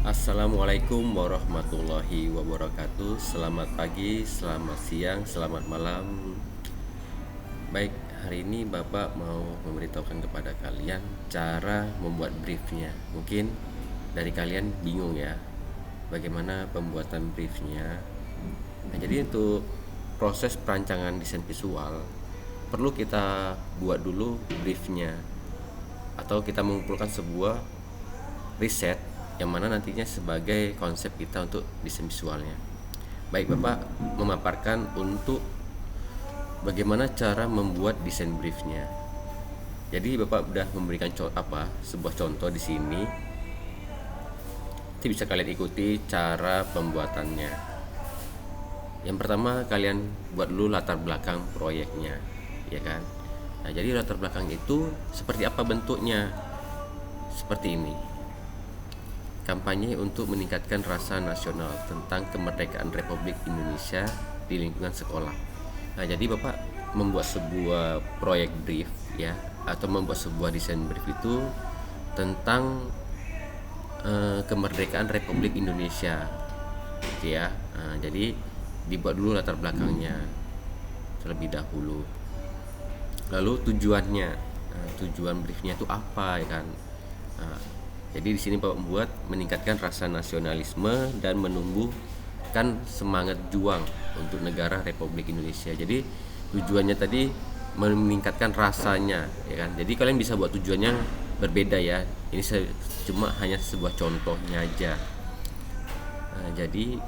Assalamualaikum warahmatullahi wabarakatuh. Selamat pagi, selamat siang, selamat malam. Baik, hari ini Bapak mau memberitahukan kepada kalian cara membuat briefnya. Mungkin dari kalian bingung ya, bagaimana pembuatan briefnya. Nah, jadi untuk proses perancangan desain visual perlu kita buat dulu briefnya, atau kita mengumpulkan sebuah riset yang mana nantinya sebagai konsep kita untuk desain visualnya. Baik, Bapak memaparkan untuk bagaimana cara membuat desain briefnya. Jadi Bapak sudah memberikan sebuah contoh di sini. Nanti bisa kalian ikuti cara pembuatannya. Yang pertama, kalian buat dulu latar belakang proyeknya, ya kan? Nah, jadi latar belakang itu seperti apa bentuknya? Seperti ini. Kampanye untuk meningkatkan rasa nasional tentang kemerdekaan Republik Indonesia di lingkungan sekolah. Nah, jadi Bapak membuat sebuah proyek brief ya, atau membuat sebuah desain brief itu tentang kemerdekaan Republik Indonesia, gitu ya. Nah, jadi dibuat dulu latar belakangnya terlebih dahulu. Lalu tujuannya, tujuan briefnya itu apa, ya kan? Nah, jadi di sini Bapak membuat meningkatkan rasa nasionalisme dan menumbuhkan semangat juang untuk negara Republik Indonesia. Jadi tujuannya tadi meningkatkan rasanya, ya kan. Jadi kalian bisa buat tujuannya berbeda ya. Ini cuma hanya sebuah contohnya aja. Nah, jadi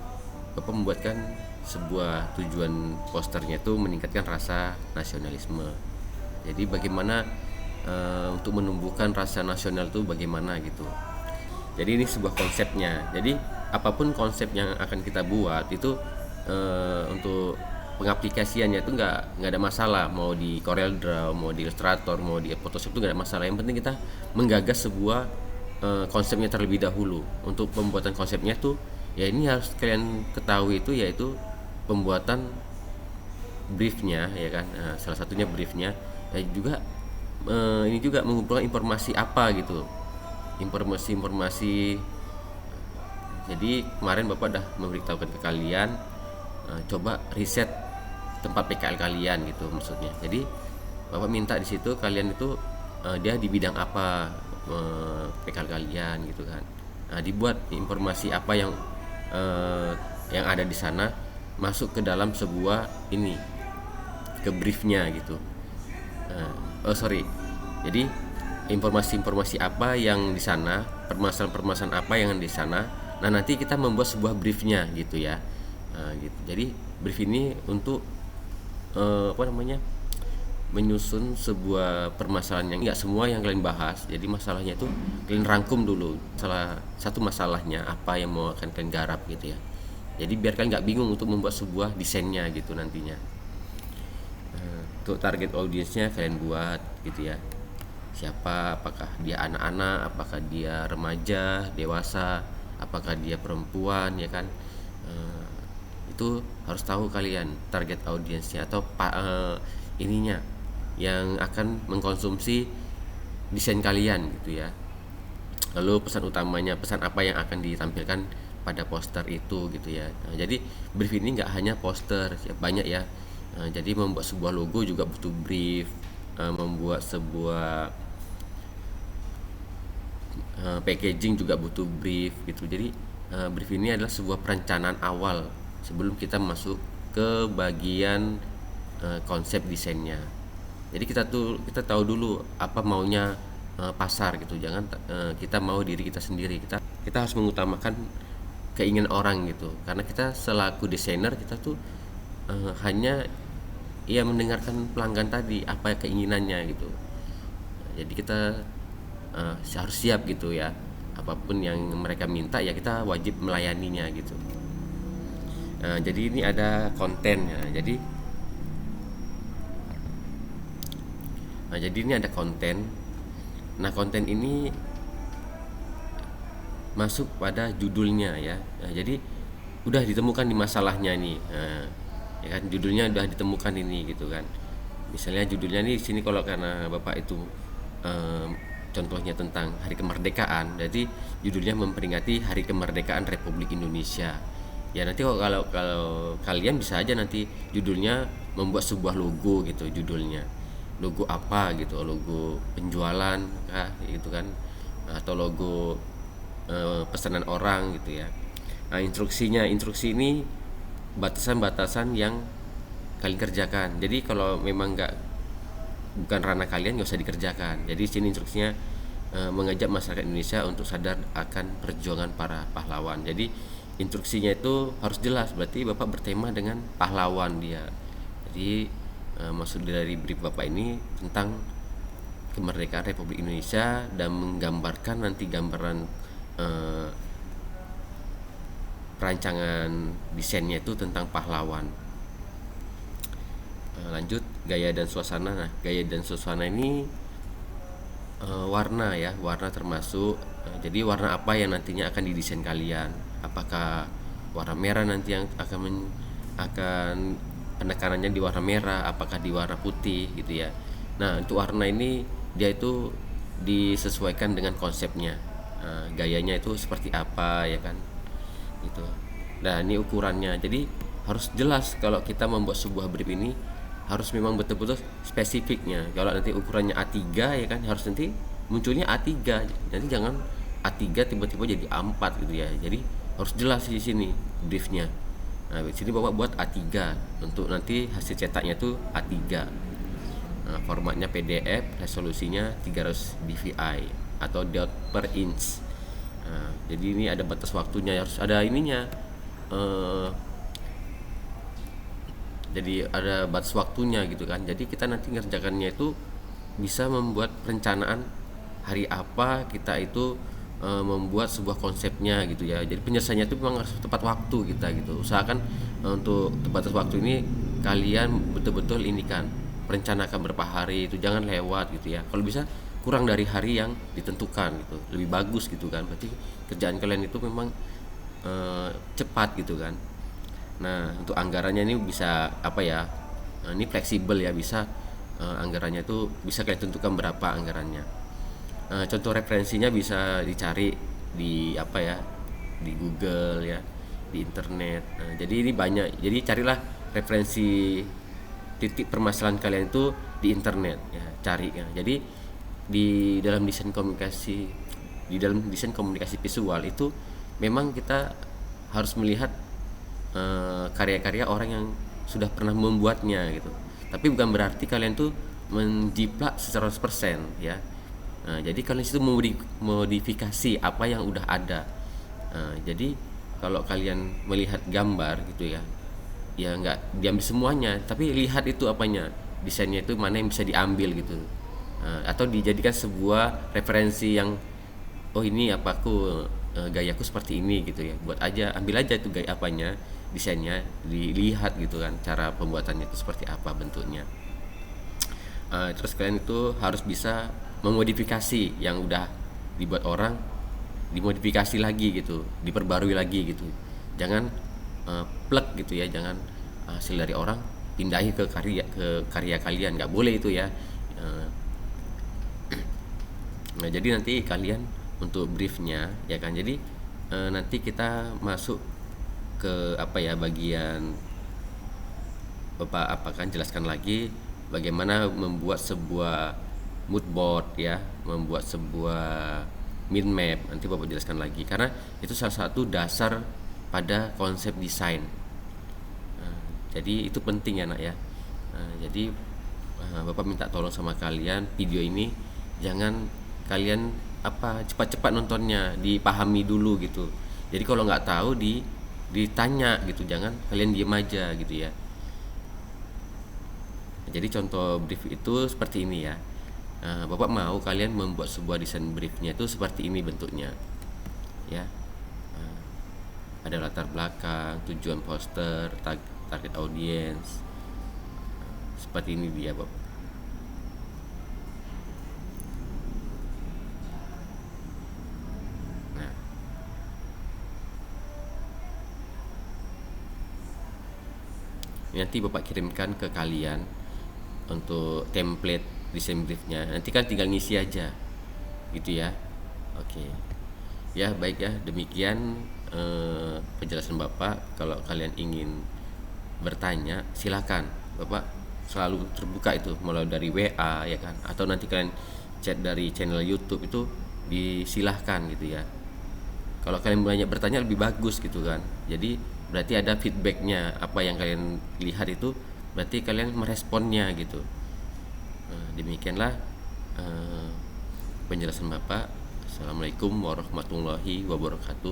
Bapak membuatkan sebuah tujuan posternya itu meningkatkan rasa nasionalisme. Jadi bagaimana untuk menumbuhkan rasa nasional itu bagaimana gitu. Jadi ini sebuah konsepnya. Jadi apapun konsep yang akan kita buat itu untuk pengaplikasiannya itu nggak ada masalah. Mau di Corel Draw, mau di Illustrator, mau di Photoshop itu nggak ada masalah. Yang penting kita menggagas sebuah konsepnya terlebih dahulu. Untuk pembuatan konsepnya tuh ya ini harus kalian ketahui itu, yaitu pembuatan briefnya, ya kan. Nah, salah satunya briefnya ya juga ini juga mengumpulkan informasi apa gitu, informasi. Jadi kemarin Bapak udah memberitahukan ke kalian, coba riset tempat PKL kalian gitu maksudnya. Jadi Bapak minta di situ kalian itu dia di bidang apa, PKL kalian gitu kan. Nah, dibuat informasi apa yang ada di sana masuk ke dalam sebuah ini, ke briefnya gitu. Jadi informasi-informasi apa yang di sana, permasalahan-permasalahan apa yang di sana. Nah, nanti kita membuat sebuah briefnya gitu ya. Gitu. Jadi brief ini untuk menyusun sebuah permasalahan yang nggak semua yang kalian bahas. Jadi masalahnya itu kalian rangkum dulu. Salah satu masalahnya apa yang mau akan kalian garap gitu ya. Jadi biar kalian nggak bingung untuk membuat sebuah desainnya gitu nantinya. Untuk target audiensnya kalian buat gitu ya, siapa, apakah dia anak-anak, apakah dia remaja, dewasa, apakah dia perempuan, ya kan. Itu harus tahu kalian target audiensnya atau ininya yang akan mengkonsumsi desain kalian gitu ya. Lalu pesan utamanya, pesan apa yang akan ditampilkan pada poster itu gitu ya. Nah, jadi brief ini nggak hanya poster ya, banyak ya. Jadi membuat sebuah logo juga butuh brief, membuat sebuah packaging juga butuh brief gitu. Jadi brief ini adalah sebuah perencanaan awal sebelum kita masuk ke bagian konsep desainnya. Jadi kita tahu dulu apa maunya pasar gitu. Jangan kita mau diri kita sendiri. Kita harus mengutamakan keinginan orang gitu. Karena kita selaku desainer, kita tuh hanya ya mendengarkan pelanggan tadi apa keinginannya gitu. Jadi kita harus siap gitu ya, apapun yang mereka minta ya kita wajib melayaninya gitu. Jadi ini ada kontennya. Jadi ini ada konten. Nah, konten ini masuk pada judulnya ya. Jadi udah ditemukan di masalahnya nih. Ya kan, judulnya udah ditemukan ini gitu kan. Misalnya judulnya nih di sini, kalau karena Bapak itu contohnya tentang hari kemerdekaan, jadi judulnya memperingati hari kemerdekaan Republik Indonesia. Ya nanti kalau kalian bisa aja nanti judulnya membuat sebuah logo gitu, judulnya logo apa gitu, logo penjualan kah gitu kan, atau logo pesanan orang gitu ya. Nah, instruksi ini batasan-batasan yang kalian kerjakan. Jadi kalau memang bukan ranah kalian, nggak usah dikerjakan. Jadi sini instruksinya mengajak masyarakat Indonesia untuk sadar akan perjuangan para pahlawan. Jadi instruksinya itu harus jelas, berarti Bapak bertema dengan pahlawan dia. Jadi maksud dari brief Bapak ini tentang kemerdekaan Republik Indonesia dan menggambarkan nanti gambaran rancangan desainnya itu tentang pahlawan. Lanjut gaya dan suasana. Nah, gaya dan suasana ini warna ya, warna termasuk jadi warna apa yang nantinya akan didesain kalian, apakah warna merah nanti yang akan penekanannya di warna merah, apakah di warna putih gitu ya. Nah, untuk warna ini dia itu disesuaikan dengan konsepnya, gayanya itu seperti apa ya kan gitu. Nah, ini ukurannya, jadi harus jelas kalau kita membuat sebuah brief ini, harus memang betul-betul spesifiknya. Kalau nanti ukurannya A3 ya kan, harus nanti munculnya A3, nanti jangan A3 tiba-tiba jadi A4 gitu ya. Jadi harus jelas di sini briefnya. Nah, di sini Bapak buat A3 untuk nanti hasil cetaknya tuh A3. Nah, formatnya PDF, resolusinya 300 dpi atau dot per inch. Nah, jadi ini ada batas waktunya, harus ada ininya. Jadi ada batas waktunya gitu kan. Jadi kita nanti ngerjakannya itu bisa membuat perencanaan hari apa kita itu membuat sebuah konsepnya gitu ya. Jadi penyelesaiannya itu memang harus tepat waktu kita gitu. Usahakan untuk batas waktu ini kalian betul-betul ini kan perencanakan berapa hari itu, jangan lewat gitu ya. Kalau bisa kurang dari hari yang ditentukan gitu, lebih bagus gitu kan. Berarti kerjaan kalian itu memang cepat gitu kan. Nah, untuk anggarannya ini bisa apa ya? Ini fleksibel ya, bisa anggarannya itu bisa kalian tentukan berapa anggarannya. Contoh referensinya bisa dicari di apa ya? Di Google ya, di internet. Nah, jadi ini banyak. Jadi carilah referensi titik permasalahan kalian itu di internet ya, cari ya. Jadi di dalam desain komunikasi visual itu memang kita harus melihat karya-karya orang yang sudah pernah membuatnya gitu. Tapi bukan berarti kalian tuh menjiplak 100% ya. Jadi kalian itu modifikasi apa yang udah ada. Jadi kalau kalian melihat gambar gitu ya, ya nggak diambil semuanya, tapi lihat itu apanya, desainnya itu mana yang bisa diambil gitu. Atau dijadikan sebuah referensi yang oh ini apa gayaku seperti ini gitu ya, buat aja, ambil aja itu gaya apanya, desainnya, dilihat gitu kan cara pembuatannya itu seperti apa bentuknya. Terus kalian itu harus bisa memodifikasi yang udah dibuat orang, dimodifikasi lagi gitu, diperbarui lagi gitu. Jangan plug gitu ya, jangan hasil dari orang pindahi ke karya kalian, nggak boleh itu ya. Nah, jadi nanti kalian untuk briefnya ya kan, jadi nanti kita masuk ke apa ya, bagian Bapak akan jelaskan lagi bagaimana membuat sebuah mood board ya, membuat sebuah mind map, nanti Bapak jelaskan lagi karena itu salah satu dasar pada konsep desain. Jadi itu penting ya nak ya. Jadi Bapak minta tolong sama kalian, video ini jangan kalian cepat-cepat nontonnya, dipahami dulu gitu. Jadi kalau nggak tahu ditanya gitu, jangan kalian diem aja gitu ya. Jadi contoh brief itu seperti ini ya. Bapak mau kalian membuat sebuah desain briefnya itu seperti ini bentuknya ya. Ada latar belakang, tujuan poster, target audience, seperti ini dia Bapak. Nanti Bapak kirimkan ke kalian untuk template desain briefnya, nanti kan tinggal ngisi aja gitu ya. Oke. Ya, baik ya, demikian penjelasan Bapak. Kalau kalian ingin bertanya, silakan. Bapak selalu terbuka itu, mulai dari WA ya kan, atau nanti kalian chat dari channel YouTube itu disilahkan gitu ya. Kalau kalian banyak bertanya lebih bagus gitu kan. Jadi berarti ada feedbacknya, apa yang kalian lihat itu berarti kalian meresponnya gitu. Demikianlah penjelasan Bapak. Assalamualaikum warahmatullahi wabarakatuh.